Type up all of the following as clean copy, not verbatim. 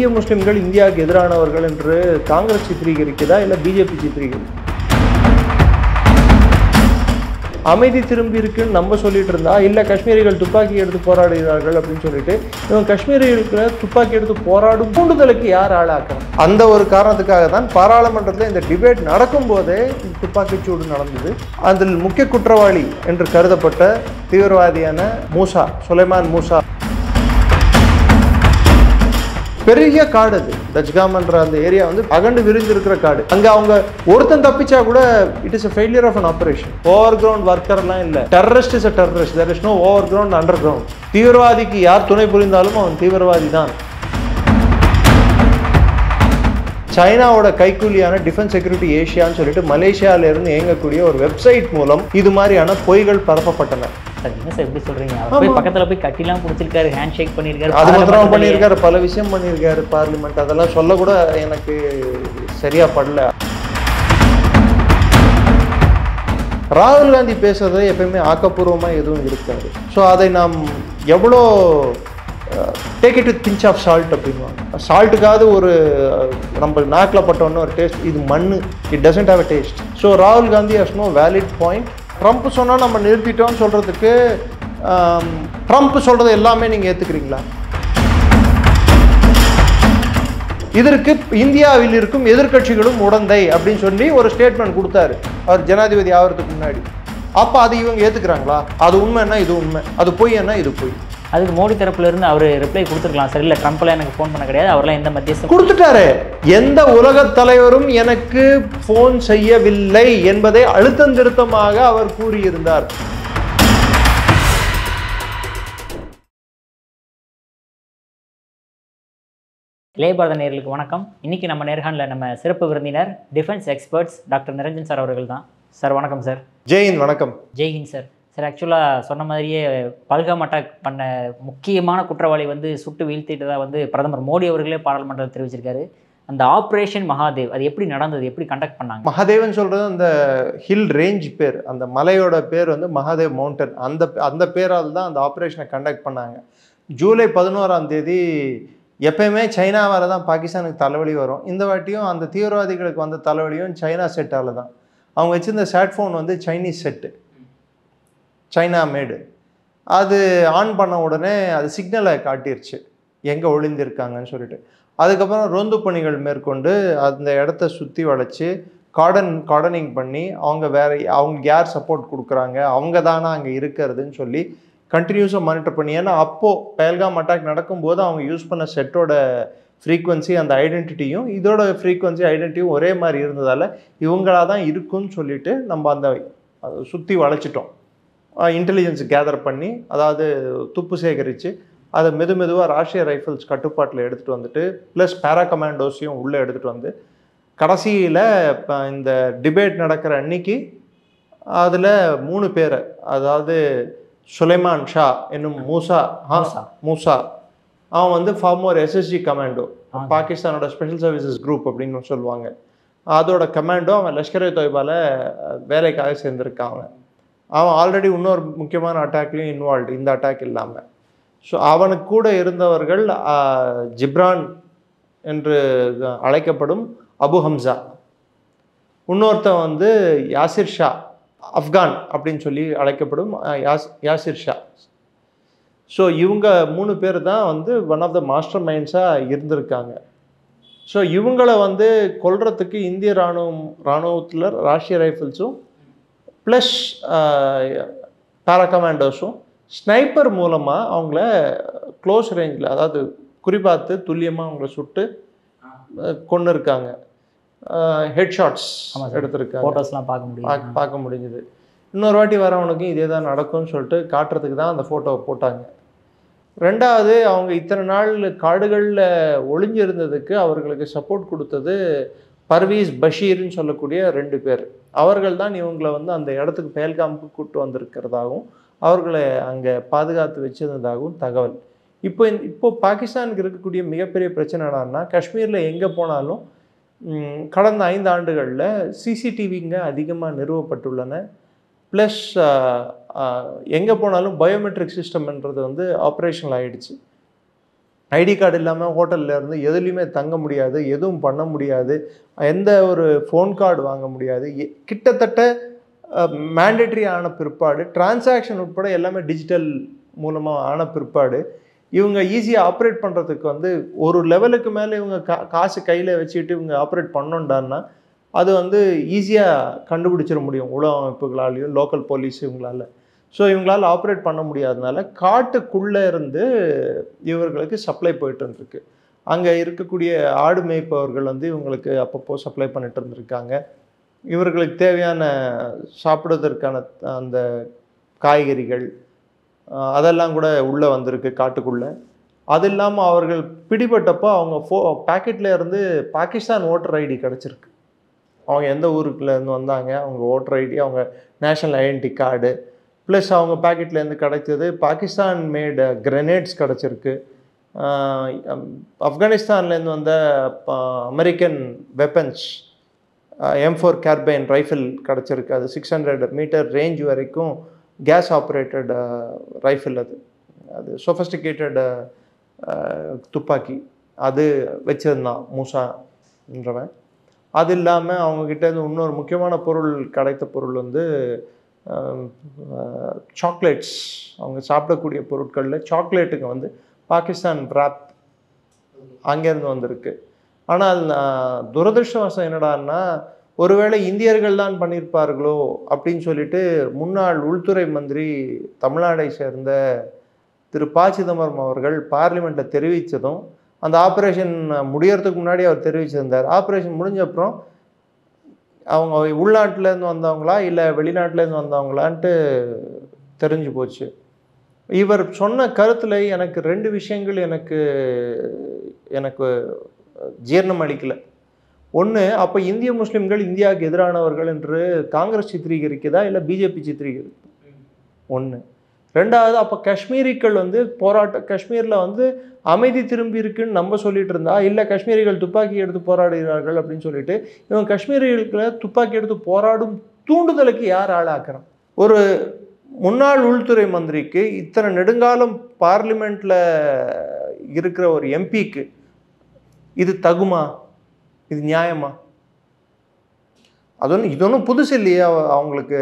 இந்திய முஸ்லிம்கள் இந்தியாவுக்கு எதிரானவர்கள் என்று காங்கிரஸ் சித்தரிக்கிறதா இல்லை பிஜேபி சித்தரிக்கிறது? அமைதி திரும்பி இருக்குன்னு நம்ம சொல்லிட்டு இருந்தா இல்லை காஷ்மீரிகள் துப்பாக்கி எடுத்து போராடுகிறார்கள் அப்படின்னு சொல்லிட்டு இவங்க காஷ்மீரிகளுக்கு துப்பாக்கி எடுத்து போராடும் தூண்டுதலுக்கு யார் ஆளாக்குறாங்க? அந்த ஒரு காரணத்துக்காக தான் பாராளுமன்றத்தில் இந்த டிபேட் நடக்கும் போதே துப்பாக்கிச்சூடு நடந்தது. அதில் முக்கிய குற்றவாளி என்று கருதப்பட்ட தீவிரவாதியான சுலைமான் மூசா, பெரிய காடு, அது தஜ்காம்ன்ற அந்த ஏரியா வந்து அகண்டு விரிஞ்சிருக்கிற காடு. அங்க அவங்க ஒருத்தன் தப்பிச்சா கூட it is a failure of an operation. Overground ஒர்க்கர்லாம் இல்லை. Terrorist is a terrorist. there is no overground underground. தீவிரவாதிக்கு யார் துணை புரிந்தாலும் அவன் தீவிரவாதி தான். சைனாவோட கைக்கூலியான டிஃபென்ஸ் செக்யூரிட்டி ஏஷியான்னு சொல்லிட்டு மலேசியாவில இருந்து இயங்கக்கூடிய ஒரு வெப்சைட் மூலம் இது மாதிரியான பொய்கள் பரப்பப்பட்டன. என்ன சார் எப்படி சொல்றீங்க? போய் பக்கத்துல போய் கட்டிலாம் பிடிச்சிருக்காரு, ஹேண்ட் ஷேக் பண்ணியிருக்காரு, அது மாத்திரம் பண்ணியிருக்காரு, பல விஷயம் பண்ணியிருக்காரு பார்லிமெண்ட். அதெல்லாம் சொல்ல கூட எனக்கு சரியா படல. ராகுல் காந்தி பேசுறது எப்பயுமே ஆக்கப்பூர்வமாக எதுவும் இருக்காது. ஸோ அதை நாம் எவ்வளோ take it with pinch of salt அப்படின்வாங்க. சால்ட்டுக்காவது ஒரு நம்ம நாக்கில் பட்டோன்னு ஒரு டேஸ்ட், இது மண்ணு, it doesn't have a taste. So ராகுல் Gandhi has no valid point. Trump சொன்னால் நம்ம நிறுத்திட்டோம்னு சொல்கிறதுக்கு ட்ரம்ப் சொல்கிறது எல்லாமே நீங்கள் ஏற்றுக்கிறீங்களா? இதற்கு இந்தியாவில் இருக்கும் எதிர்கட்சிகளும் உடந்தை அப்படின்னு சொல்லி ஒரு ஸ்டேட்மெண்ட் கொடுத்தாரு அவர் ஜனாதிபதி ஆகிறதுக்கு முன்னாடி. அப்போ அது இவங்க ஏற்றுக்கிறாங்களா? அது உண்மைன்னா இது உண்மை, அது பொய்ன்னா இது பொய். அதுக்கு மோடி தரப்புல இருந்து அவர் ரிப்ளை கொடுத்துருக்கலாம் சார். இல்லை ட்ரம்ப்லாம் எனக்கு ஃபோன் பண்ண கிடையாது, அவர்லாம் எந்த மத்தியஸ்தம் கொடுத்துட்டாரு. எந்த உலக தலைவரும் எனக்கு ஃபோன் செய்யவில்லை என்பதை அழுத்தம் திருத்தமாக அவர் கூறியிருந்தார். இளைய பாரத நேயர்களுக்கு வணக்கம். இன்னைக்கு நம்ம நேர்காணல நம்ம சிறப்பு விருந்தினர் defence experts doctor Niranjan sir அவர்கள் தான். சார் வணக்கம் சார். ஜெய்ஹிந்த். வணக்கம். ஜெய்ஹிந்த் சார். சார் ஆக்சுவலாக சொன்ன மாதிரியே பல்காம் அட்டாக் பண்ண முக்கியமான குற்றவாளி வந்து சுட்டு வீழ்த்திட்டதாக வந்து பிரதமர் மோடி அவர்களே பாராளுமன்றத்தில் தெரிவிச்சிருக்காரு. அந்த ஆப்ரேஷன் மகாதேவ் அது எப்படி நடந்தது, எப்படி கண்டக்ட் பண்ணாங்க? மகாதேவன் சொல்கிறது அந்த ஹில் ரேஞ்ச் பேர், அந்த மலையோட பேர் வந்து மகாதேவ் மவுண்டன். அந்த பேரால் தான் அந்த ஆப்ரேஷனை கண்டக்ட் பண்ணாங்க. ஜூலை 11 எப்பயுமே சைனாவால் தான் பாகிஸ்தானுக்கு தலைவலி வரும். இந்த வாட்டியும் அந்த தீவிரவாதிகளுக்கு வந்த தலைவலியும் சைனா செட்டால் தான். அவங்க வச்சிருந்த சேட் ஃபோன் வந்து சைனீஸ் செட்டு, சைனா மேடு. அது ஆன் பண்ண உடனே அது சிக்னலை காட்டிருச்சு எங்கே ஒளிந்திருக்காங்கன்னு சொல்லிட்டு. அதுக்கப்புறம் ரோந்து பணிகள் மேற்கொண்டு அந்த இடத்த சுற்றி வளைச்சி கார்டனிங் பண்ணி அவங்க யார் சப்போர்ட் கொடுக்குறாங்க, அவங்க தானே அங்கே இருக்கிறதுன்னு சொல்லி கண்டினியூஸாக மானிட்டர் பண்ணி. ஏன்னா அப்போது பஹல்காம் அட்டாக் நடக்கும்போது அவங்க யூஸ் பண்ண செட்டோட ஃப்ரீக்வன்சி அந்த ஐடென்டிட்டியும் இதோட ஃப்ரீக்வன்சி ஐடென்டிட்டியும் ஒரே மாதிரி இருந்ததால் இவங்களாக தான் இருக்குன்னு சொல்லிட்டு நம்ம அந்த சுற்றி வளைச்சிட்டோம். இன்டெலிஜென்ஸ் கேதர் பண்ணி, அதாவது துப்பு சேகரித்து அதை மெதுவாக ராஷ்ட்ரிய ரைஃபிள்ஸ் கட்டுப்பாட்டில் எடுத்துகிட்டு வந்துட்டு ப்ளஸ் பேரா கமாண்டோஸையும் உள்ளே எடுத்துகிட்டு வந்து கடைசியில் இப்போ இந்த டிபேட் நடக்கிற அன்னைக்கு அதில் 3 பேரை, அதாவது சுலைமான் ஷா என்னும் மூசா அவன் வந்து ஃபார்மர் எஸ்எஸ்ஜி கமாண்டோ, பாகிஸ்தானோட ஸ்பெஷல் சர்வீசஸ் குரூப் அப்படின்னு சொல்லுவாங்க, அதோட கமாண்டோ. அவன் லஷ்கர் இ தொய்பாவில் வேலைக்காக சேர்ந்துருக்கான். அவன் ஆல்ரெடி இன்னொரு முக்கியமான அட்டாக்லையும் இன்வால்வ்டு, இந்த அட்டாக் இல்லாமல். ஸோ அவனுக்கு கூட இருந்தவர்கள் ஜிப்ரான் என்று அழைக்கப்படும் அபு ஹம்சா, இன்னொருத்தன் வந்து யாசிர் ஷா, ஆப்கான் அப்படின்னு சொல்லி அழைக்கப்படும் யாசிர் ஷா. ஸோ இவங்க 3 பேர் தான் வந்து ஒன் ஆஃப் த மாஸ்டர் மைண்ட்ஸாக இருந்திருக்காங்க. ஸோ இவங்களை வந்து கொல்றதுக்கு இந்திய இராணுவத்தில் ராஷ்ட்ரிய ரைஃபிள்ஸும் ப்ளஸ் பேராகமாண்டோஸும் ஸ்னைப்பர் மூலமாக அவங்கள க்ளோஸ் ரேஞ்சில், அதாவது குறிப்பாத்து துல்லியமாக அவங்கள சுட்டு கொண்டு இருக்காங்க. ஹெட் ஷாட்ஸ் எடுத்திருக்காங்க, ஃபோட்டோஸ்லாம் பார்க்க முடிஞ்சுது. இன்னொரு வாட்டி வரவனுக்கும் இதே தான் நடக்கும்னு சொல்லிட்டு காட்டுறதுக்கு தான் அந்த ஃபோட்டோவை போட்டாங்க. ரெண்டாவது, அவங்க இத்தனை நாள் காடுகளில் ஒளிஞ்சிருந்ததுக்கு அவர்களுக்கு சப்போர்ட் கொடுத்தது பர்வீஸ் பஷீர்னு சொல்லக்கூடிய 2 பேர். அவர்கள் தான் இவங்களை வந்து அந்த இடத்துக்கு பஹல்காமுக்கு கூப்பிட்டு வந்திருக்கிறதாகவும் அவர்களை அங்கே பாதுகாத்து வச்சிருந்ததாகவும் தகவல். இப்போ பாகிஸ்தானுக்கு இருக்கக்கூடிய மிகப்பெரிய பிரச்சனை என்னன்னா, காஷ்மீரில் எங்கே போனாலும் கடந்த 5 ஆண்டுகளில் சிசிடிவிங்க அதிகமாக நிறுவப்பட்டுள்ளன. ப்ளஸ் எங்கே போனாலும் பயோமெட்ரிக் சிஸ்டம்ன்றது வந்து ஆப்ரேஷனல் ஆகிடுச்சு. ஐடி கார்டு இல்லாமல் ஹோட்டலில் இருந்து எதுலேயுமே தங்க முடியாது, எதுவும் பண்ண முடியாது, எந்த ஒரு ஃபோன் கார்டு வாங்க முடியாது. கிட்டத்தட்ட மேண்டேட்ரி ஆன பிற்பாடு டிரான்சாக்ஷன் உட்பட எல்லாமே டிஜிட்டல் மூலமாக ஆன பிற்பாடு இவங்க ஈஸியாக ஆப்ரேட் பண்ணுறதுக்கு வந்து ஒரு லெவலுக்கு மேலே இவங்க காசு கையில் வச்சுக்கிட்டு இவங்க ஆப்ரேட் பண்ணோண்டான்னா அது வந்து ஈஸியாக கண்டுபிடிச்சிட முடியும் உளவு அமைப்புகளாலையும் லோக்கல் போலீஸ் இவங்களால். ஸோ இவங்களால் ஆப்ரேட் பண்ண முடியாதனால காட்டுக்குள்ளே இருந்து இவர்களுக்கு சப்ளை போயிட்டு இருந்திருக்கு. அங்கே இருக்கக்கூடிய ஆடு மேய்ப்பவர்கள் வந்து இவங்களுக்கு அப்பப்போ சப்ளை பண்ணிட்டு இருந்திருக்காங்க. இவர்களுக்கு தேவையான சாப்பிடுவதற்கான அந்த காய்கறிகள் அதெல்லாம் கூட உள்ளே வந்திருக்கு காட்டுக்குள்ளே. அது இல்லாமல் அவர்கள் பிடிபட்டப்போ அவங்க பேக்கெட்டில் இருந்து பாகிஸ்தான் ஓட்டர் ஐடி கிடச்சிருக்கு. அவங்க எந்த ஊருக்குலேருந்து வந்தாங்க, அவங்க ஓட்டர் ஐடி, அவங்க நேஷ்னல் ஐடென்டி கார்டு, ப்ளஸ் அவங்க பேக்கெட்லேருந்து கிடைத்தது பாகிஸ்தான் மேடு கிரெனேட்ஸ் கிடச்சிருக்கு. ஆப்கானிஸ்தான்லேருந்து வந்த American weapons M4 carbine rifle கிடச்சிருக்கு. அது 600 மீட்டர் ரேஞ்ச் வரைக்கும் கேஸ் ஆப்ரேட்டட் ரைஃபிள். அது சொஃபஸ்டிகேட்டட் துப்பாக்கி அது வச்சுருந்தான் மூசான்றவன். அது இல்லாமல் அவங்கக்கிட்டேருந்து இன்னொரு முக்கியமான பொருள் கிடைத்த பொருள் வந்து சாக்லேட்ஸ். அவங்க சாப்பிடக்கூடிய பொருட்களில் சாக்லேட்டுக்கு வந்து பாகிஸ்தான் ராப் அங்கேருந்து வந்திருக்கு. ஆனால் துரதிருஷ்டவசம் என்னடான்னா ஒருவேளை இந்தியர்கள் தான் பண்ணியிருப்பார்களோ அப்படின்னு சொல்லிட்டு முன்னாள் உள்துறை மந்திரி தமிழ்நாடை சேர்ந்த திரு ப. சிதம்பரம் அவர்கள் பார்லிமெண்ட்டில் தெரிவித்ததும் அந்த ஆப்ரேஷன் முடியறதுக்கு முன்னாடி அவர் தெரிவிச்சிருந்தார். ஆப்ரேஷன் முடிஞ்ச அப்புறம் அவங்க உள்நாட்டிலேருந்து வந்தவங்களா இல்லை வெளிநாட்டிலேருந்து வந்தவங்களான்ட்டு தெரிஞ்சு போச்சு. இவர் சொன்ன கருத்தில் எனக்கு 2 விஷயங்கள் எனக்கு ஜீரணம் அளிக்கலை. ஒன்று, அப்போ இந்திய முஸ்லீம்கள் இந்தியாவுக்கு எதிரானவர்கள் என்று காங்கிரஸ் சித்திரீகரிக்குதா இல்லை பிஜேபி சித்திரீகரிக்குதா? ஒன்று. ரெண்டாவது, அப்போ காஷ்மீரிகள் வந்து காஷ்மீரில் வந்து அமைதி திரும்பி இருக்குன்னு நம்ம சொல்லிட்டு இருந்தா, இல்லை காஷ்மீரிகள் துப்பாக்கி எடுத்து போராடுகிறார்கள் அப்படின்னு சொல்லிட்டு இவங்க காஷ்மீரிகளை துப்பாக்கி எடுத்து போராடும் தூண்டுதலுக்கு யார் ஆளாக்குறான்? ஒரு முன்னாள் உள்துறை மந்திரிக்கு இத்தனை நெடுங்காலம் பார்லிமெண்ட்டில் இருக்கிற ஒரு எம்பிக்கு இது தகுமா? இது நியாயமா? இது ஒன்றும் புதுசு இல்லையா? அவங்களுக்கு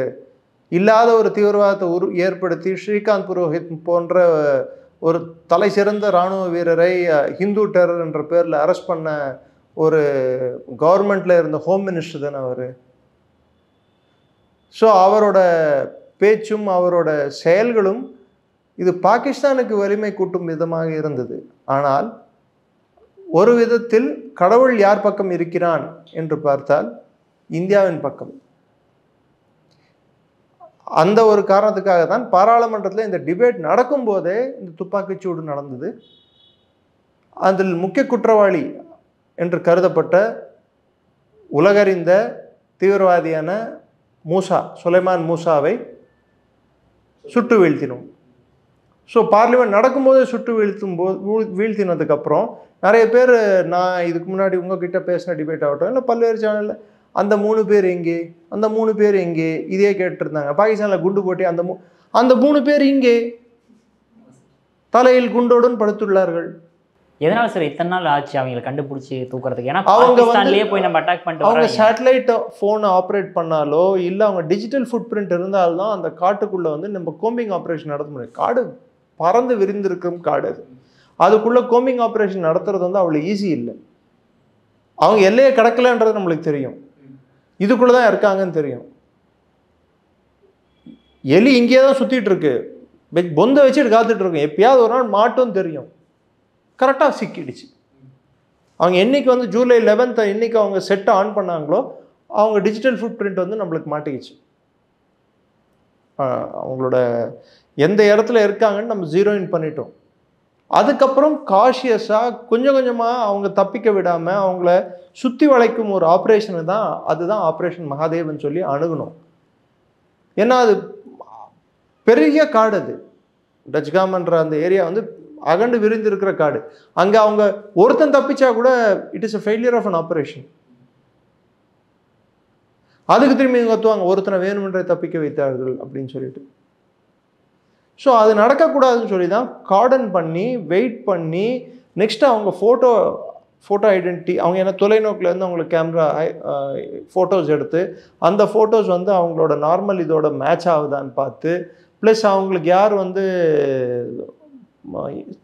இல்லாத ஒரு தீவிரவாதத்தை ஏற்படுத்தி ஸ்ரீகாந்த் புரோஹித் போன்ற ஒரு தலை சிறந்த இராணுவ வீரரை ஹிந்து டெரர் என்ற பேரில் அரெஸ்ட் பண்ண ஒரு கவர்மெண்ட்டில் இருந்த ஹோம் மினிஸ்டர் தானே அவர். ஸோ அவரோட பேச்சும் அவரோட செயல்களும் இது பாகிஸ்தானுக்கு வலிமை கூட்டும் விதமாக இருந்தது. ஆனால் ஒரு விதத்தில் கடவுள் யார் பக்கம் இருக்கிறான் என்று பார்த்தால் இந்தியாவின் பக்கம். அந்த ஒரு காரணத்துக்காக தான் பாராளுமன்றத்தில் இந்த டிபேட் நடக்கும்போதே இந்த துப்பாக்கிச்சூடு நடந்தது. அதில் முக்கிய குற்றவாளி என்று கருதப்பட்ட உலகறிந்த தீவிரவாதியான சுலைமான் மூசாவை சுட்டு வீழ்த்தினோம். ஸோ பார்லிமெண்ட் நடக்கும்போதே சுட்டு வீழ்த்தினதுக்கப்புறம் நிறைய பேர், நான் இதுக்கு முன்னாடி உங்ககிட்ட பேசின டிபேட் ஆகட்டும் இல்லை பல்வேறு சேனலில், அந்த 3 பேர் எங்கே, அந்த 3 பேர் எங்கே, இதே கேட்டுருந்தாங்க. பாகிஸ்தானில் குண்டு போட்டி அந்த 3 பேர் இங்கே தலையில் குண்டோடன் படுத்துள்ளார்கள். எதனால சார் இத்தனை நாள் ஆச்சு அவங்களை கண்டுபிடிச்சி தூக்குறதுக்கு? ஏன்னா பாகிஸ்தான்லயே போய் நம்ம அட்டாக் பண்ணிட்டு அவங்க சேட்டலைட் ஃபோனை ஆப்ரேட் பண்ணாலோ இல்லை அவங்க டிஜிட்டல் ஃபுட் பிரிண்ட் இருந்தால்தான் அந்த காட்டுக்குள்ளே வந்து நம்ம கோம்பிங் ஆப்ரேஷன் நடத்த முடியும். காடு பறந்து விரிந்திருக்கும் காடு. அதுக்குள்ளே கோம்பிங் ஆப்ரேஷன் நடத்துறது வந்து அவ்வளோ ஈஸி இல்லை. அவங்க எல்லையை கிடக்கலன்றது நம்மளுக்கு தெரியும், இதுக்குள்ளே தான் இருக்காங்கன்னு தெரியும். எலி இங்கேயே தான் சுற்றிட்டு இருக்கு, பொந்தை வச்சுட்டு காத்துட்டு இருக்கும், எப்பயாவது ஒரு நாள் மாட்டும் தெரியும். கரெக்டாக சிக்கிடுச்சு. அவங்க என்னைக்கு வந்து ஜூலை 11 என்னைக்கு அவங்க செட்டை ஆன் பண்ணாங்களோ அவங்க டிஜிட்டல் ஃபுட் பிரிண்ட் வந்து நம்மளுக்கு மாட்டிக்கிச்சு. அவங்களோட எந்த இடத்துல இருக்காங்கன்னு நம்ம ஜீரோயின் பண்ணிட்டோம். அதுக்கப்புறம் காஷியஸாக கொஞ்சம் கொஞ்சமாக அவங்க தப்பிக்க விடாமல் அவங்கள சுற்றி வளைக்கும் ஒரு ஆப்ரேஷனு தான், அதுதான் ஆப்ரேஷன் மகாதேவன் சொல்லி அணுகணும். ஏன்னா அது பெரிய காடு, அது டச்காம்ன்ற அந்த ஏரியா வந்து அகண்டு விரிந்து இருக்கிற காடு. அங்கே அவங்க ஒருத்தன் தப்பிச்சா கூட it is a failure of an operation. அதுக்கு திரும்பி கத்துவாங்க ஒருத்தனை வேணுமென்றே தப்பிக்க வைத்தார்கள் அப்படின்னு சொல்லிட்டு. ஸோ அது நடக்கக்கூடாதுன்னு சொல்லி தான் கார்டன் பண்ணி வெயிட் பண்ணி நெக்ஸ்ட்டு அவங்க ஃபோட்டோ ஐடென்டிட்டி, அவங்க என்ன தொலைநோக்கிலேருந்து அவங்களுக்கு கேமரா ஃபோட்டோஸ் எடுத்து அந்த ஃபோட்டோஸ் வந்து அவங்களோட நார்மல் இதோட மேட்ச் ஆகுதான்னு பார்த்து, ப்ளஸ் அவங்களுக்கு யார் வந்து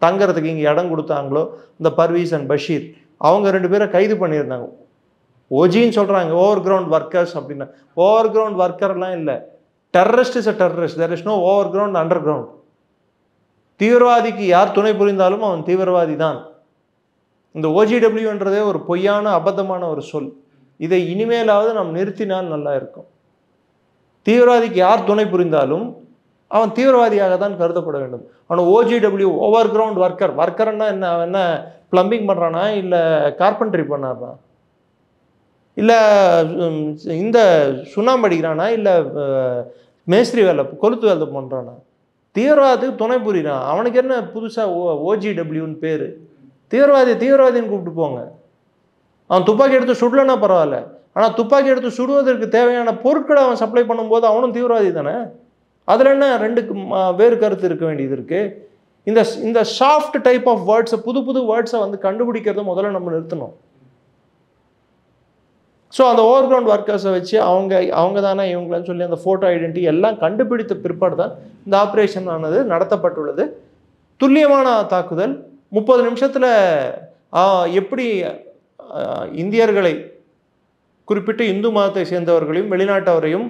தங்கிறதுக்கு இங்கே இடம் கொடுத்தாங்களோ இந்த பர்வீஸ் அண்ட் பஷீர், அவங்க 2 பேரை கைது பண்ணியிருந்தாங்க. ஓஜின்னு சொல்கிறாங்க, ஓவர் கிரவுண்ட் ஒர்க்கர்ஸ் அப்படின்னா. ஓவர் கிரவுண்ட் ஒர்க்கர்லாம் இல்லை. Terrorist is a terrorist, there is no overground underground. தீவிரவாதிக்கு யார் துணை புரிந்தாலும் அவன் தீவிரவாதி தான். இந்த ஓஜிடபிள்யூன்றதே ஒரு பொய்யான அபத்தமான ஒரு சொல். இதை இனிமேலாவது நாம் நிறுத்தினால் நல்லா இருக்கும். தீவிரவாதிக்கு யார் துணை புரிந்தாலும் அவன் தீவிரவாதியாக தான் கருதப்பட வேண்டும். அவன் ஓஜிடபிள்யூ ஓவர் கிரவுண்ட் ஒர்க்கர்னா என்ன? அவன் என்ன பிளம்பிங் பண்ணுறானா, இல்லை கார்பென்ட்ரி பண்ணானா, இல்லை இந்த சுண்ணாம்பு அடிக்கிறானா, இல்லை மேஸ்திரி வேலை கொளுத்து வேலை பண்ணுறானா? தீவிரவாதத்துக்கு துணை புரிகிறான். அவனுக்கு என்ன புதுசாக ஓஜிடபிள்யூன்னு பேர்? தீவிரவாதின்னு கூப்பிட்டு போங்க. அவன் துப்பாக்கி எடுத்து சுடலன்னா பரவாயில்ல, ஆனால் துப்பாக்கி எடுத்து சுடுவதற்கு தேவையான பொருட்களை அவன் சப்ளை பண்ணும்போது அவனும் தீவிரவாதி தானே. அதில் என்ன வேறு கருத்து இருக்க வேண்டியது இருக்குது? இந்த சாஃப்ட் டைப் ஆஃப் வேர்ட்ஸை, புது வேர்ட்ஸை வந்து கண்டுபிடிக்கிறத முதல்ல நம்ம நிறுத்தணும். ஸோ அந்த ஓவர் கிரவுண்ட் ஒர்க்கர்ஸை வச்சு அவங்க தானே இவங்களான்னு சொல்லி அந்த ஃபோட்டோ ஐடென்டிட்டி எல்லாம் கண்டுபிடித்த பிற்பாடு தான் இந்த ஆப்ரேஷன் ஆனது நடத்தப்பட்டுள்ளது. துல்லியமான தாக்குதல். 30 நிமிஷத்தில் எப்படி இந்தியர்களை, குறிப்பிட்டு இந்து மதத்தை சேர்ந்தவர்களையும் வெளிநாட்டவரையும்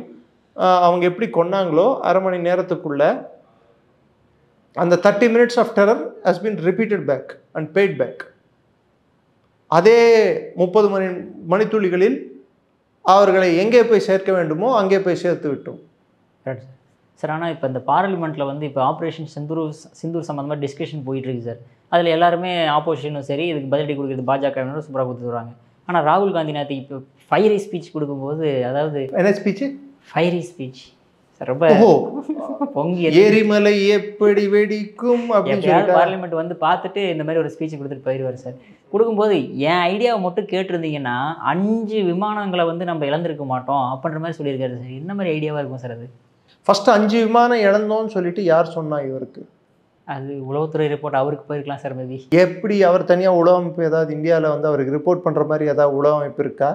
அவங்க எப்படி கொன்னாங்களோ அரை மணி நேரத்துக்குள்ள அந்த 30 minutes of terror has been repeated back and paid back. அதே 30 மணித்துளிகளில் அவர்களை எங்கே போய் சேர்க்க வேண்டுமோ அங்கே போய் சேர்த்து விட்டோம். சார், ஆனால் இப்போ இந்த பார்லிமெண்ட்டில் வந்து இப்போ ஆப்ரேஷன் சிந்தூர் சம்மந்தமாக டிஸ்கஷன் போயிட்டு இருக்கு சார். அதில் எல்லாருமே ஆப்போசிஷனும் சரி, இதுக்கு பதிலடி கொடுக்குறது பாஜக சூப்பராக கொடுத்துருவாங்க. ஆனால் ராகுல் காந்தி நேற்று இப்போ ஃபயரி ஸ்பீச் கொடுக்கும்போது, அதாவது என்ன ஸ்பீச்சு? Fiery speech sir. ரொம்ப பொங்கி எரிமலை எப்படி வெடிக்கும் அப்படின்னு பார்லிமெண்ட் வந்து பார்த்துட்டு இந்த மாதிரி ஒரு ஸ்பீச் கொடுத்துட்டு போயிடுவார் சார். கொடுக்கும்போது என் ஐடியாவை மட்டும் கேட்டிருந்தீங்கன்னா 5 விமானங்களை வந்து நம்ம இழந்திருக்க மாட்டோம் அப்படின்ற மாதிரி சொல்லியிருக்காரு சார். என்ன மாதிரி ஐடியாவாக இருக்கும் சார் அது? ஃபஸ்ட்டு 5 விமானம் இழந்தோன்னு சொல்லிட்டு யார் சொன்னா இவருக்கு? அது உளவுத்துறை ரிப்போர்ட் அவருக்கு போயிருக்கலாம் சார். மேபி எப்படி அவர் தனியாக உளவு அமைப்பு ஏதாவது இந்தியாவில் வந்து அவருக்கு ரிப்போர்ட் பண்ணுற மாதிரி ஏதாவது உளவு அமைப்பு இருக்கா?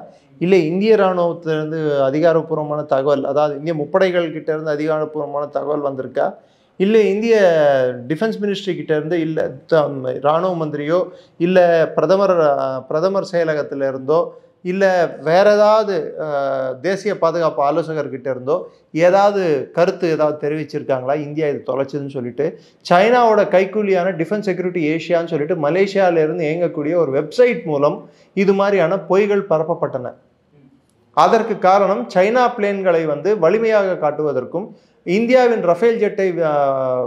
இல்லை இந்திய இராணுவத்திலேருந்து அதிகாரப்பூர்வமான தகவல், அதாவது இந்திய முப்படைகள் கிட்டேருந்து அதிகாரப்பூர்வமான தகவல் வந்திருக்கா? இல்லை இந்திய டிஃபென்ஸ் மினிஸ்ட்ரி கிட்டேருந்து, இல்லை இராணுவ மந்திரியோ, இல்லை பிரதமர் செயலகத்திலிருந்தோ, இல்லை வேற ஏதாவது தேசிய பாதுகாப்பு ஆலோசகர்கிட்ட இருந்தோ ஏதாவது கருத்து ஏதாவது தெரிவிச்சிருக்காங்களா இந்தியா இது தொலைச்சதுன்னு சொல்லிட்டு? சைனாவோட கைக்கூலியான டிஃபென்ஸ் செக்யூரிட்டி ஏஷியான்னு சொல்லிட்டு மலேசியாவிலேருந்து இயங்கக்கூடிய ஒரு வெப்சைட் மூலம் இது மாதிரியான பொய்கள் பரப்பப்பட்டன. அதற்கு காரணம் சைனா பிளேன்களை வந்து வலிமையாக காட்டுவதற்கும், இந்தியாவின் ரஃபேல் ஜெட்டை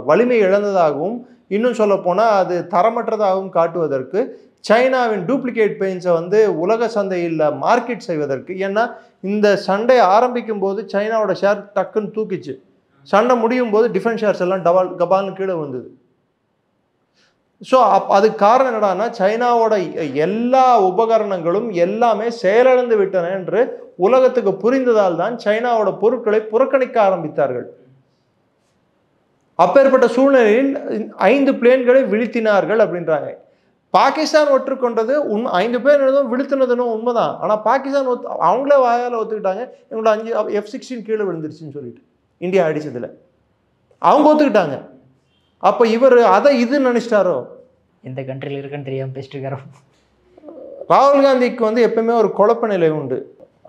வலிமை இழந்ததாகவும், இன்னும் சொல்ல போனால் அது தரமற்றதாகவும் காட்டுவதற்கு சைனாவின் டூப்ளிகேட் பெயின்ஸை வந்து உலக சந்தையில் மார்க்கெட் செய்வதற்கு. ஏன்னா இந்த சண்டை ஆரம்பிக்கும் போது சைனாவோட ஷேர் டக்குன்னு தூக்கிச்சு, சண்டை முடியும் போது டிஃபென்ஸ் ஷேர்ஸ் எல்லாம் கபால்னு கீழே வந்தது. ஸோ அதுக்கு காரணம் என்னடான்னா, சைனாவோட எல்லா உபகரணங்களும் எல்லாமே செயலிழந்து விட்டன என்று உலகத்துக்கு புரிந்ததால் தான் சைனாவோட பொருட்களை புறக்கணிக்க ஆரம்பித்தார்கள். அப்பேற்பட்ட சூழ்நிலையில் 5 பிளேன்களை வீழ்த்தினார்கள் அப்படின்றாங்க. பாகிஸ்தான் ஒற்றுக்கொண்டது 5 பேர் விழுத்தினதுன்னு உண்மைதான். ஆனால் பாகிஸ்தான் அவங்களே வாயால் ஒத்துக்கிட்டாங்க எங்களோட 5 F-16 கீழே விழுந்துருச்சுன்னு சொல்லிட்டு இந்தியா அடிச்சதுல அவங்க ஒத்துக்கிட்டாங்க. அப்போ இவர் அதை இது நினைச்சிட்டாரோ? எந்த கண்ட்ரியில் இருக்குன்னு தெரியாமல் பேசிட்டு இருக்காரோ. ராகுல் காந்திக்கு வந்து எப்பவுமே ஒரு குழப்ப நிலை உண்டு.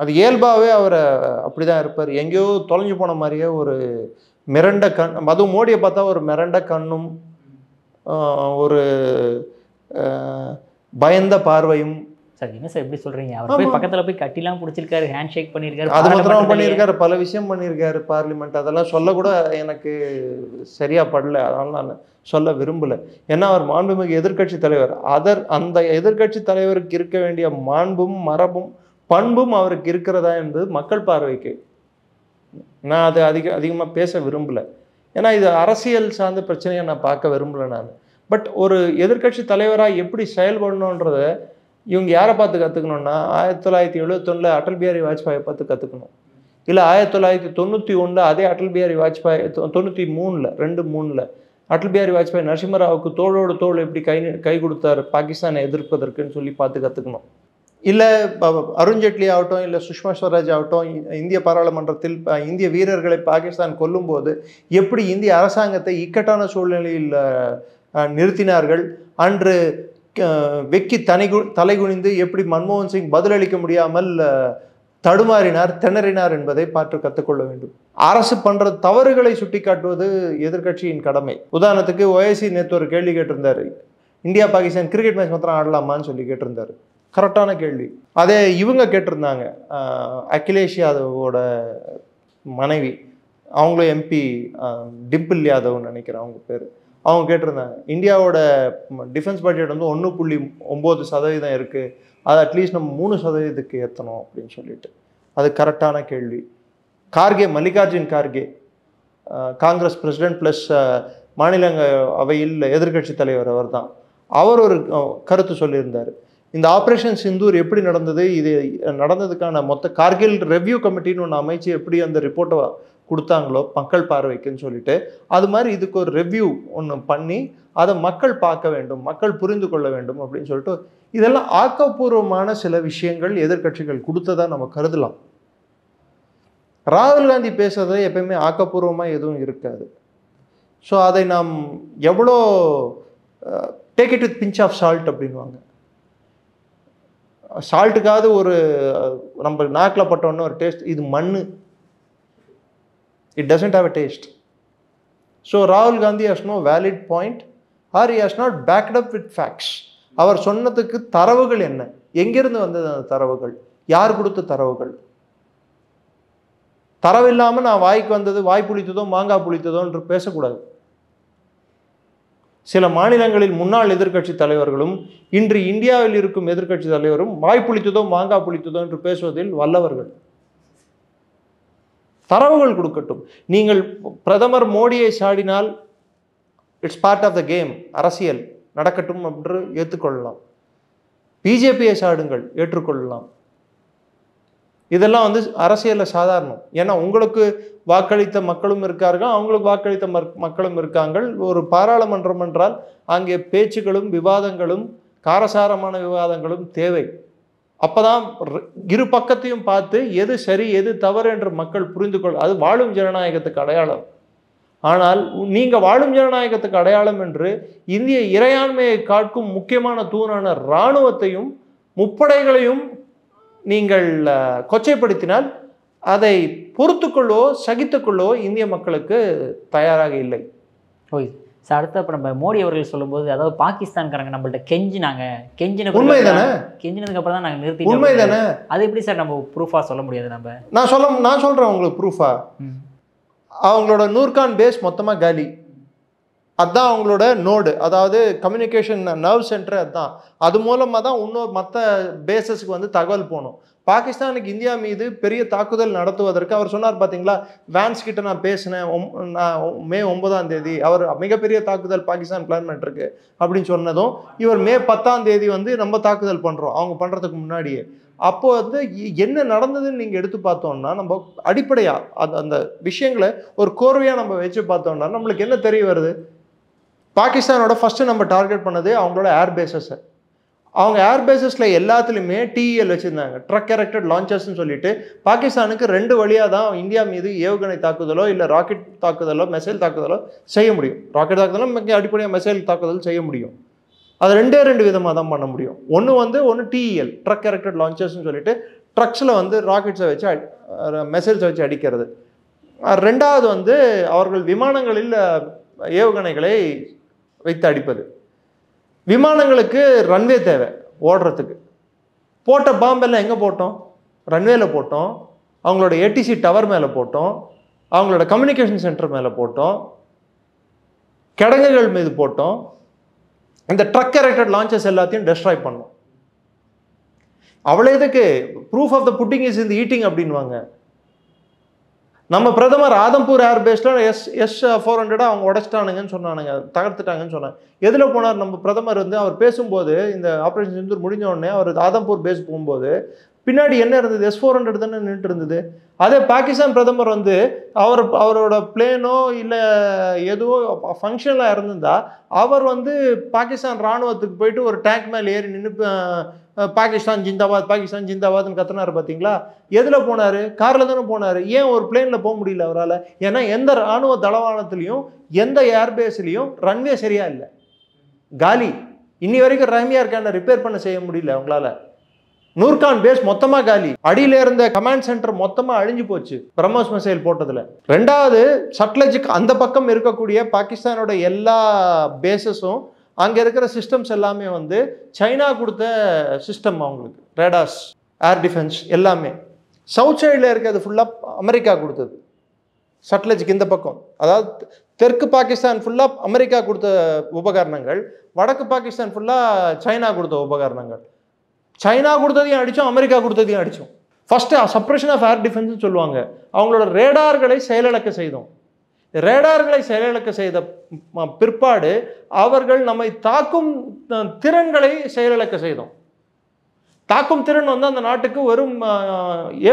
அது இயல்பாகவே அவரை அப்படிதான் இருப்பார். எங்கேயோ தொலைஞ்சு போன மாதிரியே ஒரு மிரண்ட கண், அதுவும் மோடியை பார்த்தா ஒரு மிரண்ட கண்ணும் ஒரு பயந்த பார்வையும். சார் என்ன சார் எப்படி சொல்றீங்க? அவர் போய் பக்கத்துல போய் கட்டிலாம் பிடிச்சிருக்காரு, ஹேண்ட் ஷேக் பண்ணியிருக்காரு, அது மாத்திரம் பண்ணியிருக்காரு, பல விஷயம் பண்ணியிருக்காரு பார்லிமெண்ட். அதெல்லாம் சொல்ல கூட எனக்கு சரியா படல, அதனால நான் சொல்ல விரும்பல. ஏன்னா அவர் மாண்புமிகு எதிர்கட்சி தலைவர். அந்த எதிர்கட்சி தலைவருக்கு இருக்க வேண்டிய மாண்பும் மரபும் பண்பும் அவருக்கு இருக்கிறதா என்பது மக்கள் பார்வைக்கு. நான் அது அதிகமாக பேச விரும்பல. ஏன்னா இது அரசியல் சார்ந்த பிரச்சனையை நான் பார்க்க விரும்பல நான். பட் ஒரு எதிர்கட்சி தலைவராக எப்படி செயல்படணுன்றத இவங்க யாரை பார்த்து கற்றுக்கணுன்னா, 1971 அடல் பிஹாரி வாஜ்பாயை பார்த்து கற்றுக்கணும். இல்லை 1991 அதே அடல் பிஹாரி வாஜ்பாய் 93 2-3 அடல் பிஹாரி வாஜ்பாய் நரசிம்மராவுக்கு தோளோடு தோள் எப்படி கை கொடுத்தார் பாகிஸ்தானை எதிர்ப்பதற்குன்னு சொல்லி பார்த்து கற்றுக்கணும். இல்லை அருண்ஜேட்லி ஆகட்டும், இல்லை சுஷ்மா ஸ்வராஜ் ஆகட்டும், இந்திய பாராளுமன்றத்தில் இந்திய வீரர்களை பாகிஸ்தான் கொல்லும்போது எப்படி இந்திய அரசாங்கத்தை இக்கட்டான சூழ்நிலையில் நிறுத்தினார்கள், அன்று வெக்கி தலைகுனிந்து எப்படி மன்மோகன் சிங் பதிலளிக்க முடியாமல் தடுமாறினார், திணறினார் என்பதை பார்த்து கற்றுக்கொள்ள வேண்டும். அரசு பண்ற தவறுகளை சுட்டி காட்டுவது எதிர்கட்சியின் கடமை. உதாரணத்துக்கு OIC நேற்று ஒரு கேள்வி கேட்டிருந்தாரு, இந்தியா பாகிஸ்தான் கிரிக்கெட் மேட்ச் மாத்திரம் ஆடலாமான்னு சொல்லி கேட்டிருந்தாரு. கரெக்டான கேள்வி. அதே இவங்க கேட்டிருந்தாங்க, அகிலேஷ் யாதவோட மனைவி, அவங்களும் MP டிம்பிள் யாதவ்னு நினைக்கிறேன் அவங்க பேர், அவங்க கேட்டிருந்தாங்க இந்தியாவோட டிஃபென்ஸ் பட்ஜெட் வந்து 1.9% இருக்குது, அது அட்லீஸ்ட் நம்ம 3% ஏற்றணும் அப்படின்னு சொல்லிட்டு. அது கரெக்டான கேள்வி. கார்கே, மல்லிகார்ஜுன் கார்கே, காங்கிரஸ் பிரசிடென்ட் ப்ளஸ் மாநிலங்களவையில் எதிர்கட்சி தலைவர் அவர் தான், அவர் ஒரு கருத்து சொல்லியிருந்தார். இந்த ஆப்ரேஷன் சிந்தூர் எப்படி நடந்தது, இது நடந்ததுக்கான மொத்த கார்கில் ரெவ்யூ கமிட்டின்னு ஒன்று அமைச்சு எப்படி அந்த ரிப்போர்ட்டை கொடுத்தாங்களோ மக்கள் பார்வைக்குன்னு சொல்லிட்டு, அது மாதிரி இதுக்கு ஒரு ரெவ்யூ ஒன்று பண்ணி அதை மக்கள் பார்க்க வேண்டும், மக்கள் புரிந்து கொள்ள வேண்டும் அப்படின்னு சொல்லிட்டு, இதெல்லாம் ஆக்கப்பூர்வமான சில விஷயங்கள் எதிர்கட்சிகள் கொடுத்ததா நம்ம கருதலாம். ராகுல் காந்தி பேசுறதுல எப்பயுமே ஆக்கப்பூர்வமாக எதுவும் இருக்காது. ஸோ அதை நாம் எவ்வளோ take it with pinch of salt அப்படின்வாங்க. சால்ட்டுக்காவது ஒரு நம்ம நாக்கில் பட்டோன்னு ஒரு டேஸ்ட், இது மண்ணு, it doesn't have a taste. So Rahul Gandhi has no valid point or he has not backed up with facts. அவர் சொன்னதுக்கு தரவுகள் என்ன, எங்கிருந்து வந்தது அந்த தரவுகள், யார் கொடுத்த தரவுகள்? தரவு இல்லாமல் நான் வாய்க்கு வந்தது வாய் புளித்ததோ மாங்காய் புளித்ததோ என்று பேசக்கூடாது. சில மாநிலங்களில் முன்னாள் எதிர்க்கட்சி தலைவர்களும் இன்று இந்தியாவில் இருக்கும் எதிர்க்கட்சி தலைவரும் வாய் புளித்ததோ மாங்காய் புளித்ததோ என்று பேசுவதில் வல்லவர்கள். தரவுகள் கொடுக்கட்டும். நீங்கள் பிரதமர் மோடியை சாடினால் it's part of the game, அரசியல் நடக்கட்டும் என்று ஏற்றுக்கொள்ளலாம். பிஜேபியை சாடுங்கள், ஏற்றுக்கொள்ளலாம். இதெல்லாம் வந்து அரசியலில் சாதாரணம். ஏன்னா உங்களுக்கு வாக்களித்த மக்களும் இருக்கார்கள், அவங்களுக்கு வாக்களித்த மக்களும் இருக்காங்கள். ஒரு பாராளுமன்றம் என்றால் அங்கே பேச்சுகளும் விவாதங்களும் காரசாரமான விவாதங்களும் தேவை. அப்போதான் இரு பக்கத்தையும் பார்த்து எது சரி எது தவறு என்று மக்கள் புரிந்து கொள்ள, அது வாழும் ஜனநாயகத்துக்கு அடையாளம். ஆனால் நீங்கள் வாழும் ஜனநாயகத்துக்கு அடையாளம் என்று இந்திய இறையாண்மையை காக்கும் முக்கியமான தூணான இராணுவத்தையும் முப்படைகளையும் நீங்கள் கொச்சைப்படுத்தினால் அதை பொறுத்துக்கொள்ளோ சகித்துக்கொள்ளோ இந்திய மக்களுக்கு தயாராக இல்லை. ஓய் சார், அடுத்து அப்போ நம்ம மோடி அவர்கள் சொல்லும்போது, அதாவது பாகிஸ்தான்காரங்க நம்மள்ட்ட கெஞ்சினதுக்கு அப்புறம் தான் நாங்கள் நிறுத்தி, உண்மைதானே? அது எப்படி சார் நம்ம ப்ரூஃபா சொல்ல முடியாது? நம்ம நான் சொல்றேன் உங்களுக்கு ப்ரூஃபா. அவங்களோட நூர்கான் பேஸ் மொத்தமாக காலி. அதுதான் அவங்களோட நோடு, அதாவது கம்யூனிகேஷன் நர்வ் சென்டர். அதுதான், அது மூலமாக தான் இன்னொரு மற்ற பேசஸ்க்கு வந்து தகவல் போகணும். பாகிஸ்தானுக்கு இந்தியா மீது பெரிய தாக்குதல் நடத்துவதற்கு அவர் சொன்னார் பார்த்தீங்களா, வேன்ஸ் கிட்ட நான் பேசினேன், மே 9 அவர் மிகப்பெரிய தாக்குதல் பாகிஸ்தான் பிளான் பண்ணிருக்கு அப்படின்னு சொன்னதும், இவர் மே 10 வந்து நம்ம தாக்குதல் பண்ணுறோம் அவங்க பண்ணுறதுக்கு முன்னாடியே. அப்போ வந்து என்ன நடந்ததுன்னு நீங்கள் எடுத்து பார்த்தோம்னா, நம்ம அடிப்படையாக அந்த விஷயங்களை ஒரு கோர்வையாக நம்ம வச்சு பார்த்தோம்னா நம்மளுக்கு என்ன தெரிய வருது? பாகிஸ்தானோட ஃபஸ்ட்டு நம்ம டார்கெட் பண்ணது அவங்களோட ஏர்பேசஸை. அவங்க ஏர்பேசஸில் எல்லாத்துலேயுமே TEL வச்சுருந்தாங்க, ட்ரக் எரெக்டட் லான்ச்சர்ஸ்ன்னு சொல்லிட்டு. பாகிஸ்தானுக்கு 2 வழியாக தான் இந்தியா மீது ஏவுகணை தாக்குதலோ இல்லை ராக்கெட் தாக்குதலோ மிசைல் தாக்குதலோ செய்ய முடியும். ராக்கெட் தாக்குதலும் அடிப்படையாக மிசைல் தாக்குதல் செய்ய முடியும். அது 2 விதமாக தான் பண்ண முடியும். ஒன்று TEL, ட்ரக் எரெக்டட் லான்ச்சர்ஸ்ன்னு சொல்லிட்டு ட்ரக்ஸில் வந்து ராக்கெட்ஸை வச்சு மிசைல்ஸை வச்சு அடிக்கிறது. ரெண்டாவது வந்து அவர்கள் விமானங்களில் ஏவுகணைகளை வைத்து அடிப்பது. விமானங்களுக்கு ரன்வே தேவை ஓடுறதுக்கு. போட்ட பாம்பெல்லாம் எங்கே போட்டோம்? ரன்வேல போட்டோம், அவங்களோட ATC டவர் மேலே போட்டோம், அவங்களோட கம்யூனிகேஷன் சென்டர் மேலே போட்டோம், கிடங்குகள் மீது போட்டோம். இந்த ட்ரக் எரெக்டட் லான்ச்சஸ் எல்லாத்தையும் டெஸ்ட்ராய் பண்ணோம். அவ்வளோதுக்கு proof of the pudding is இந்த ஈட்டிங் அப்படின்வாங்க. நம்ம பிரதமர் ஆதம்பூர் ஏர்பேஸில் S-400 அவங்க உடைச்சிட்டானுங்கன்னு சொன்னானுங்க, தகர்த்துட்டாங்கன்னு சொன்னாங்க. எதில் போனார் நம்ம பிரதமர்? வந்து அவர் பேசும்போது, இந்த ஆப்ரேஷன் சிந்தூர் முடிஞ்ச உடனே அவர் ஆதம்பூர் பேஸ் போகும்போது பின்னாடி என்ன இருந்தது? S-400 தானே நின்றுட்டு இருந்தது. அதே பாகிஸ்தான் பிரதமர் வந்து அவரோட பிளேனோ இல்லை எதுவோ ஃபங்க்ஷனில் இருந்திருந்தா அவர் வந்து பாகிஸ்தான் இராணுவத்துக்கு போயிட்டு ஒரு டேங்க் மேலே ஏறி நின்று பாகிஸ்தான் ஜிந்தாபாத் பாகிஸ்தான் ஜிந்தாபாத்னு கத்துனாரு பார்த்தீங்களா? எதில் போனார்? காரில் தானே போனார். ஏன் ஒரு பிளேனில் போக முடியல அவரால்? ஏன்னா எந்த இராணுவ தளவானத்துலேயும் எந்த ஏர்பேஸ்லேயும் ரன்வே சரியா இல்லை, காலி. இன்னி வரைக்கும் ரஹ்மியார் கானை ரிப்பேர் பண்ண செய்ய முடியல அவங்களால. நூர்கான் பேஸ் மொத்தமா காலி. அடியில இருந்த கமாண்ட் சென்டர் மொத்தமா அழிஞ்சு போச்சு பிரம்மோஸ் மிசைல் போட்டதுல. ரெண்டாவது, சட்லஜுக்கு அந்த பக்கம் இருக்கக்கூடிய பாகிஸ்தானோட எல்லா பேசஸும் அங்க இருக்கிற சிஸ்டம்ஸ் எல்லாமே வந்து சைனா கொடுத்த சிஸ்டம். அவங்களுக்கு ரேடார்ஸ், ஏர் டிஃபென்ஸ் எல்லாமே. சவுத் சைடில் இருக்கிறது ஃபுல்லாக அமெரிக்கா கொடுத்தது. சட்லஜுக்கு இந்த பக்கம், அதாவது தெற்கு பாகிஸ்தான் ஃபுல்லாக அமெரிக்கா கொடுத்த உபகரணங்கள், வடக்கு பாகிஸ்தான் ஃபுல்லாக சைனா கொடுத்த உபகரணங்கள். சைனா கொடுத்ததையும் அடித்தோம், அமெரிக்கா கொடுத்ததையும் அடித்தோம். ஃபஸ்ட்டு சப்ரேஷன் ஆஃப் ஏர் டிஃபென்ஸ்னு சொல்லுவாங்க. அவங்களோட ரேடார்களை செயலிழக்க செய்தோம். ரேடார்களை செயலிழக்க செய்த பிற்பாடு அவர்கள் நம்மை தாக்கும் திறன்களை செயலிழக்க செய்தோம். தாக்கும் திறன் வந்து அந்த நாட்டுக்கு வெறும்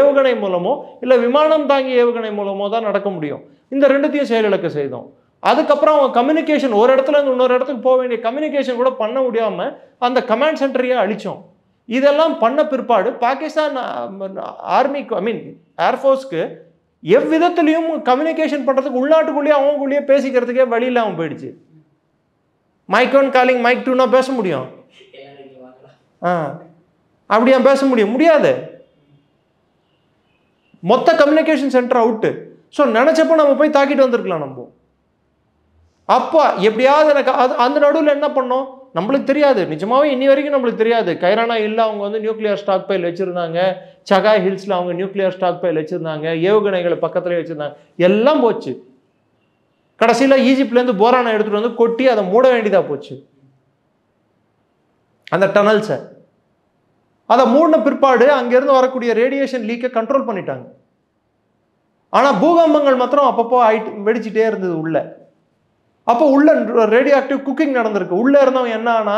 ஏவுகணை மூலமோ இல்லை விமானம் தாங்கி ஏவுகணை மூலமோ தான் நடக்க முடியும். இந்த ரெண்டுத்தையும் செயலிழக்க செய்தோம். அதுக்கப்புறம் அவங்க கம்யூனிகேஷன், ஒரு இடத்துல இருந்து இன்னொரு இடத்துக்கு போக வேண்டிய கம்யூனிகேஷன் கூட பண்ண முடியாமல் அந்த கமாண்ட் சென்டரையே அழித்தோம். இதெல்லாம் பண்ண பிற்பாடு பாகிஸ்தான் ஆர்மிக்கு, ஏர்ஃபோர்ஸ்க்கு எவ்விதத்துலையும் கம்யூனிகேஷன் பண்ணுறதுக்கு உள்நாட்டுக்குள்ளேயே அவங்களுக்குள்ளேயே பேசிக்கிறதுக்கே வழி இல்லாமல் போயிடுச்சு. மைக் 1 காலிங் மைக் 2னா பேச முடியும்? அப்படியா பேச முடியாது. மொத்த கம்யூனிகேஷன் சென்டர் அவுட்டு. ஸோ நினச்சப்போ நம்ம போய் தாக்கிட்டு வந்திருக்கலாம். நம்ம அப்போ எப்படியாவது எனக்கு அந்த நடுவில் என்ன பண்ணோம் நம்மளுக்கு தெரியாது. நிஜமாவே இன்னி வரைக்கும் நம்மளுக்கு தெரியாது. கைரானா இல்லை அவங்க வந்து நியூக்ளியர் ஸ்டாக் பைல் வச்சுருந்தாங்க. சகாய் ஹில்ஸில் அவங்க நியூக்ளியர் ஸ்டாக் பைல் வச்சுருந்தாங்க. ஏவுகணைகளை பக்கத்துலேயே வச்சுருந்தாங்க. எல்லாம் போச்சு. கடைசியில் ஈஜிப்ட்லேருந்து போரானை எடுத்துகிட்டு வந்து கொட்டி அதை மூட வேண்டியதாக போச்சு அந்த டனல்ஸை. அதை மூடின பிற்பாடு அங்கேருந்து வரக்கூடிய ரேடியேஷன் லீக்கை கண்ட்ரோல் பண்ணிட்டாங்க. ஆனால் பூகம்பங்கள் மாத்திரம் அப்பப்போ வெடிச்சிட்டே இருந்தது உள்ள. அப்போ உள்ள ரேடியோ ஆக்டிவ் குக்கிங் நடந்திருக்கு. உள்ளே இருந்தவன் என்ன ஆனா,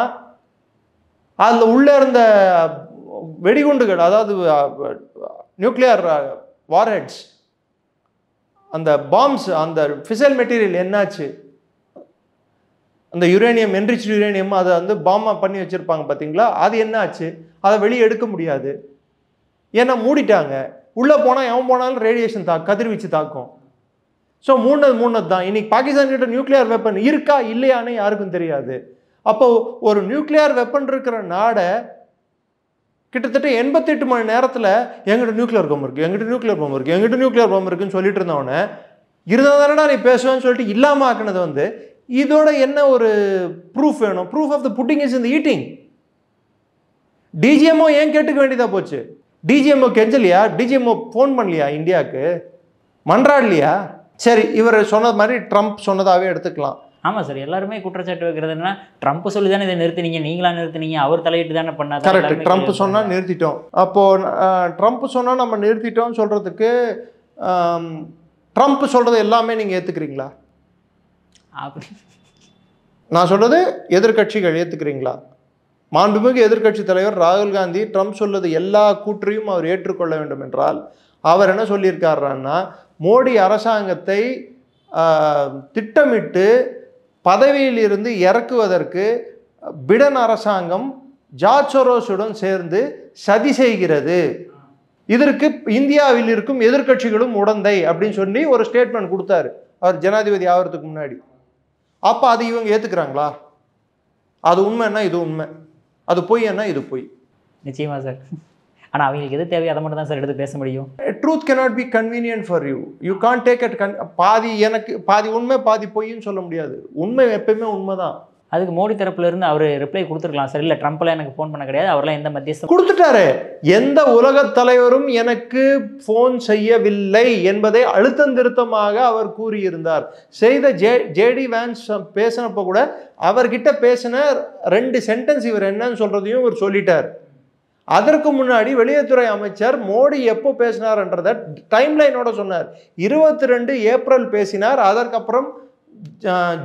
அதில் உள்ளே இருந்த வெடிகுண்டுகள், அதாவது நியூக்ளியர் வார்ஹெட்ஸ், அந்த பாம்ஸ், அந்த ஃபிசல் மெட்டீரியல் என்னாச்சு? அந்த யுரேனியம், என்ரிச் யுரேனியம், அதை வந்து பாமா பண்ணி வச்சுருப்பாங்க பார்த்தீங்களா, அது என்ன ஆச்சு? அதை வெளியே எடுக்க முடியாது. ஏன்னா மூடிட்டாங்க. உள்ளே போனால் எவன் போனாலும் ரேடியேஷன் கதிர்வீச்சு தாக்கும். ஸோ மூணது தான். இன்னைக்கு பாகிஸ்தான் கிட்ட நியூக்ளியர் வெப்பன் இருக்கா இல்லையான்னு யாருக்கும் தெரியாது. அப்போ ஒரு நியூக்ளியர் வெப்பன் இருக்கிற நாடை கிட்டத்தட்ட 88 மணி நேரத்தில் எங்கிட்ட நியூக்ளியர் பம் இருக்குது, எங்கிட்ட நியூக்ளியர் பம் இருக்குது, எங்கிட்ட நியூக்ளியர் பம் இருக்குன்னு சொல்லிட்டு இருந்தவொடனே இருந்தால் தானடா நீ பேசுவேன்னு சொல்லிட்டு இல்லாமல் ஆக்குனது வந்து இதோட என்ன ஒரு ப்ரூஃப் வேணும்? Proof of the pudding is in the eating. DGMO ஏன் கேட்டுக்க வேண்டியதாக போச்சு? டிஜிஎம்ஓ கெஞ்சலையா? டிஜிஎம்ஓ ஃபோன் பண்ணலையா? இந்தியாவுக்கு மன்றாடலையா? சரி, இவர் சொன்னது மாதிரி ட்ரம்ப் சொன்னதாகவே எடுத்துக்கலாம். ஆமாம் சார், எல்லாருமே குற்றச்சாட்டு வைக்கிறதுனா ட்ரம்ப் சொல்லி தானே இதை நிறுத்தினீங்க, நீங்களா நிறுத்தினீங்க, அவர் தலையிட்டு தானே பண்ணார். கரெக்ட், ட்ரம்ப் சொன்னால் நிறுத்திட்டோம். அப்போது ட்ரம்ப் சொன்னால் நம்ம நிறுத்திட்டோம்னு சொல்கிறதுக்கு ட்ரம்ப் சொல்கிறது எல்லாமே நீங்கள் ஏற்றுக்கிறீங்களா? அப்படி நான் சொல்கிறது எதிர்கட்சிகள் ஏற்றுக்கிறீங்களா? மாண்புமிகு எதிர்கட்சி தலைவர் ராகுல் காந்தி ட்ரம்ப் சொல்வது எல்லா கூற்றையும் அவர் ஏற்றுக்கொள்ள வேண்டும் என்றால் அவர் என்ன சொல்லியிருக்காருன்னா, மோடி அரசாங்கத்தை திட்டமிட்டு பதவியில் இருந்து இறக்குவதற்கு பிடன் அரசாங்கம் ஜார்ஜ் சோரோஸுடன் சேர்ந்து சதி செய்கிறது, இதற்கு இந்தியாவில் இருக்கும் எதிர்கட்சிகளும் உடந்தை அப்படின்னு சொல்லி ஒரு ஸ்டேட்மெண்ட் கொடுத்தாரு அவர் ஜனாதிபதி ஆகிறதுக்கு முன்னாடி. அப்போ அது இவங்க ஏற்றுக்கிறாங்களா? அது உண்மைன்னா இது உண்மை, அது பொய் என்ன இது பொய். நிச்சயமா சார். ஆனால் அவங்களுக்கு எது தேவையோ அதை மட்டும் தான் சார் எடுத்து பேச முடியும். Truth cannot be convenient for you. You can't take it. பாதி எனக்கு பாதி உண்மை பாதி பொய்ன்னு சொல்ல முடியாது. உண்மை எப்பயுமே உண்மை தான். அதுக்கு மோடி தரப்புல இருந்து அவர் ரிப்ளை கொடுத்துருக்கலாம் சார். இல்லை, ட்ரம்ப்லாம் எனக்கு ஃபோன் பண்ண கிடையாது, அவரெல்லாம் எந்த மத்தியஸ்தம் கொடுத்துட்டாரு. எந்த உலக தலைவரும் எனக்கு ஃபோன் செய்யவில்லை என்பதை அழுத்தம் திருத்தமாக அவர் கூறியிருந்தார். செய்த ஜேடி வான்ஸ் பேசினப்போ கூட அவர்கிட்ட பேசின 2 சென்டென்ஸ் இவர் என்னன்னு சொல்றதையும் இவர் சொல்லிட்டார். அதற்கு முன்னாடி வெளியுறவுத்துறை அமைச்சர் மோடி எப்போ பேசினார்ன்றத டைம்லைனோட சொன்னார். 22 ஏப்ரல் பேசினார். அதற்கப்புறம்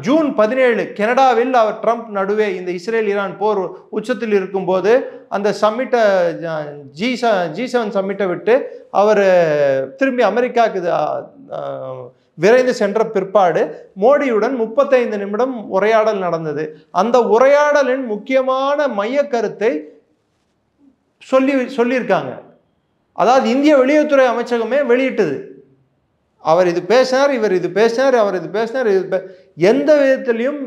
ஜூன் 17 கனடாவில் அவர் ட்ரம்ப் நடுவே இந்த இஸ்ரேல் ஈரான் போர் உச்சத்தில் இருக்கும்போது அந்த சம்மிட்டை G7 சம்மிட்டை விட்டு அவர் திரும்பி அமெரிக்காவுக்கு விரைந்து சென்ற பிற்பாடு மோடியுடன் 35 நிமிடம் உரையாடல் நடந்தது. அந்த உரையாடலின் முக்கியமான மைய கருத்தை சொல்லியிருக்காங்க. அதாவது இந்திய வெளியுறவுத்துறை அமைச்சகமே வெளியிட்டது. அவர் இது பேசினார், இவர் இது பேசினார், அவர் இது பேசினார், எந்த விதத்திலையும்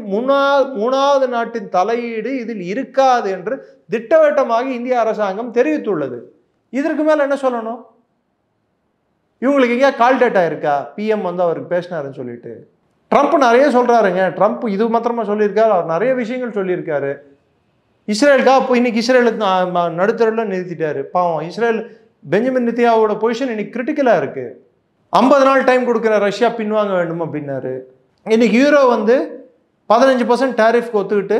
மூணாவது நாட்டின் தலையீடு இதில் இருக்காது என்று திட்டவட்டமாக இந்திய அரசாங்கம் தெரிவித்துள்ளது. இதற்கு மேல என்ன சொல்லணும்? இவங்களுக்கு எங்கேயா கால் டேட்டா இருக்கா? பிஎம் வந்து அவருக்கு பேசினாருன்னு சொல்லிட்டு. ட்ரம்ப் நிறைய சொல்றாருங்க. ட்ரம்ப் இது மாத்திரமா சொல்லியிருக்காரு, அவர் நிறைய விஷயங்கள் சொல்லியிருக்காரு. இஸ்ரேலுக்கா இப்போ இன்னைக்கு இஸ்ரேலுக்கு நடுத்தரில் நிறுத்திட்டாரு. பாவம் இஸ்ரேல் பெஞ்சமின் நெத்தன்யாஹுவோட பொசிஷன் இன்னைக்கு கிரிட்டிக்கலாக இருக்கு. 50 நாள் டைம் கொடுக்குற ரஷ்யா பின்வாங்க வேண்டும் அப்படின்னாரு. இன்னைக்கு யூரோ வந்து 15% டேரிஃப்க்கு ஒத்துக்கிட்டு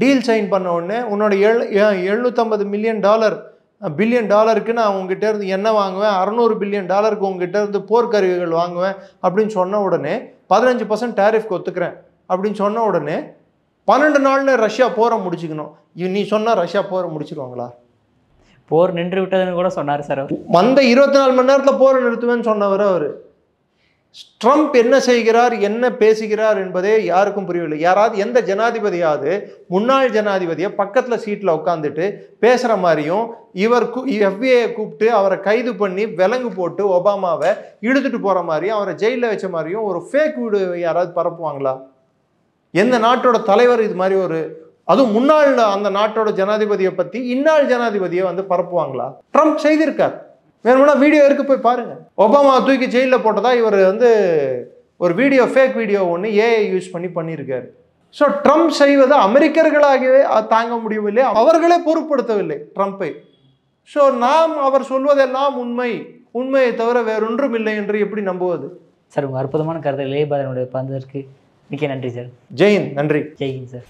டீல் சைன் பண்ண உடனே உன்னோட $750 பில்லியன் டாலருக்கு நான் உங்ககிட்ட இருந்து என்ன வாங்குவேன், $600 பில்லியன் உங்ககிட்ட இருந்து போர்க்கருவிகள் வாங்குவேன் அப்படின்னு சொன்ன உடனே 15% டேரிஃப்க்கு ஒத்துக்கிறேன் அப்படின்னு சொன்ன உடனே 12 நாளில் ரஷ்யா போரை முடிச்சுக்கணும். நீ சொன்னால் ரஷ்யா போரை முடிச்சிருவாங்களா? போர் நின்று விட்டதுன்னு கூட சொன்னார் சார். அந்த 24 மணி நேரத்தில் போரை நிறுத்துவேன்னு சொன்னவர் அவர். ட்ரம்ப் என்ன செய்கிறார், என்ன பேசுகிறார் என்பதே யாருக்கும் புரியவில்லை. யாராவது எந்த ஜனாதிபதியாவது முன்னாள் ஜனாதிபதியை பக்கத்தில் சீட்டில் உட்காந்துட்டு பேசுகிற மாதிரியும் இவர் FBI கூப்பிட்டு அவரை கைது பண்ணி விலங்கு போட்டு ஒபாமாவை இழுத்துட்டு போகிற மாதிரியும் அவரை ஜெயிலில் வச்ச மாதிரியும் ஒரு ஃபேக் வீடியோ யாராவது பரப்புவாங்களா? எந்த நாட்டோட தலைவர் இது மாதிரி அதுவும் முன்னாள் அந்த நாட்டோட ஜனாதிபதியை பற்றி இந்நாள் ஜனாதிபதியை வந்து பரப்புவாங்களா? ட்ரம்ப் செய்திருக்கார். வேணும்னா வீடியோ இருக்கு, போய் பாருங்க. ஒபாமா தூக்கி ஜெயிலில் போட்டதா இவர் வந்து ஒரு வீடியோ, ஃபேக் வீடியோ ஒன்று AI யூஸ் பண்ணியிருக்காரு. ஸோ ட்ரம்ப் செய்வதை அமெரிக்கர்களாகவே தாங்க முடியவில்லை, அவர்களே பொருட்படுத்தவில்லை ட்ரம்ப்பை. ஸோ நாம் அவர் சொல்வதெல்லாம் உண்மையை தவிர வேறொன்றும் இல்லை என்று எப்படி நம்புவது? சார் உங்கள் அற்புதமான கருத்தை இளையபாதனுடைய பந்ததற்கு மிக்க நன்றி சார். ஜெயின் நன்றி. ஜெயின் சார்.